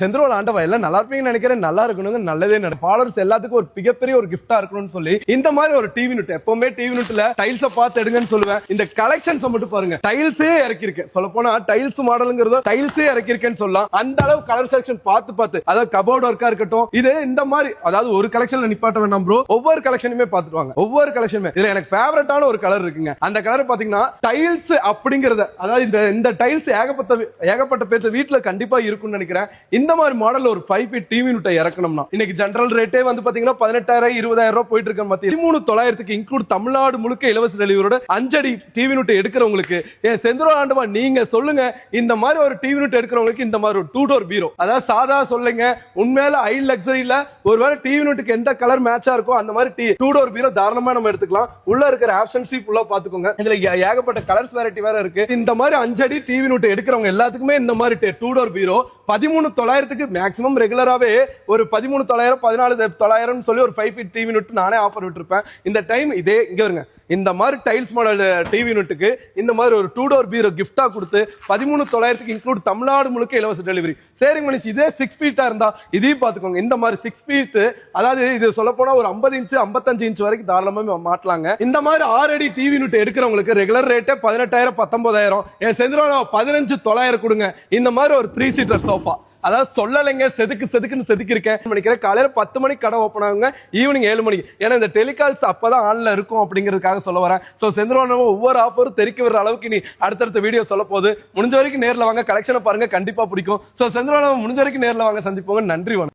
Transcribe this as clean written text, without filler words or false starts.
செந்தரோட ஆண்டவா எல்லாம் நல்லா இருப்பீங்கன்னு நினைக்கிறேன். நல்லா இருக்கணுங்க, நல்லதே நடக்கும். ஃபாலோவர்ஸ் எல்லாத்துக்கும் ஒரு மிகப்பெரிய ஒரு கிஃப்டா இருக்கணும்னு சொல்லி இந்த மாதிரி ஒரு டிவி நுட், எப்பவுமே டிவி நுட்ல டைல்ஸ பார்த்து எடுங்கன்னு சொல்லுவேன். இந்த கலெக்ஷன்ஸ் மட்டும் பாருங்க, டைல்ஸே இறக்கிருக்கேன். சொல்ல போனா டைல்ஸ் மாடலுங்கிறத டைல்ஸே இறக்கிருக்கேன்னு சொல்லலாம். அந்த அளவு கலர் செலக்ஷன் பார்த்து அதாவது கபோர்ட் ஒர்க்கா இருக்கட்டும், இது இந்த மாதிரி அதாவது ஒரு கலெக்ஷன்ல நிப்பாட்ட வேண்டாம் ப்ரோ, ஒவ்வொரு கலெக்ஷனுமே பார்த்துட்டு வாங்க. ஒவ்வொரு கலெக்ஷனுமே இதுல எனக்கு ஃபேவரட்டான ஒரு கலர் இருக்குங்க. அந்த கலர் பாத்தீங்கன்னா டைல்ஸ் அப்படிங்கறத, அதாவது இந்த டைல்ஸ் ஏகப்பட்ட பேர் வீட்டுல கண்டிப்பா இருக்கும்னு நினைக்கிறேன். இந்த மாதிரி மாடல் ஒரு 5 ஃபீட் டிவி யூனிட் இறக்கணும்னா இன்னைக்கு ஜெனரல் ரேட்டே வந்து பாத்தீங்கன்னா 18,000 20,000 ரூபாய் போயிட்டு இருக்க மத்திய 13,900 இன்க்ளூட் தமிழ்நாடு முழுக்க இலவச டெலிவரியோட 5 அடி டிவி யூனிட் எடுக்கிறவங்களுக்கு செந்தூர் ஆண்டவா நீங்க சொல்லுங்க. இந்த மாதிரி ஒரு டிவி யூனிட் எடுக்கிறவங்களுக்கு இந்த மாதிரி ஒரு 2 டோர் பீரோ, அதாவது சாதா சொல்லுங்க, உண்மையில ஹை லக்ஸரியில ஒருவேளை டிவி யூனிட்டுக்கு எந்த கலர் மேட்சா இருக்கோ அந்த மாதிரி 2 டோர் பீரோ தாராளமா நம்ம எடுத்துக்கலாம். உள்ள இருக்கிற ஆப்ஷன்ஸ் ஃபுல்லா பாத்துக்கோங்க. இதுல ஏகப்பட்ட கலர்ஸ் வெரைட்டி வேற இருக்கு. இந்த மாதிரி 5 அடி டிவி யூனிட் எடுக்கிறவங்க எல்லாத்துக்குமே இந்த மாதிரி 2 டோர் பீரோ 13,900 மேக்ஸிமம் ரெகுலராவே ஒரு 13,900 14,900 சொல்லி ஒரு 5 ஃபீட் டிவி யூனிட் நானே ஆஃபர் விட்டுருப்பேன். இந்த டைம் இதே இங்க வருங்க, இந்த மாதிரி டைல்ஸ் மாடல் டிவி யூனிட்டுக்கு இந்த மாதிரி ஒரு 2 டோர் பீரோ கிஃப்டா கொடுத்து 13,900 இன்க்ளூட் தமிழ்நாடு முழுக்க இலவச டெலிவரி. சரிங்க மனுஷ், இதே 6 ஃபீட்டா இருந்தா இதையும் பாத்துக்கோங்க. இந்த மாதிரி 6 ஃபீட், அதாவது இது சொல்ல போனா ஒரு 50 இன்ச் 55 இன்ச் வரைக்கும் தாராளமா மாட்டலாங்க. இந்த மாதிரி 6 அடி டிவி யூனிட் எடுக்கிறவங்களுக்கு ரெகுலர் ரேட்டே 18,000 19,000, என் செந்திரா 15,900 கொடுங்க. இந்த மாதிரி ஒரு 3 சீட்டர் சோஃபா, அதாவது சொல்லலைங்க, செதுக்குன்னு செதுக்கி இருக்கேன் நினைக்கிறேன். காலையில 10 மணிக்கு கடை ஓப்பன் ஆகுங்க, ஈவினிங் 7 மணிக்கு. ஏன்னா இந்த டெலிகால்ஸ் அப்பதான் ஆன்ல இருக்கும் அப்படிங்கிறதுக்காக சொல்ல வரேன். சோ செந்திரா ஒவ்வொரு ஆஃபரும் தெரிக்க வர அளவுக்கு நீ அடுத்தடுத்த வீடியோ சொல்ல போது, முடிஞ்ச வரைக்கும் நேர்ல வாங்க, கலெக்ஷனை பாருங்க, கண்டிப்பா பிடிக்கும். சோ செந்திரா முடிஞ்ச வரைக்கும் நேர்ல வாங்க, சந்திப்போங்க. நன்றி, வணக்கம்.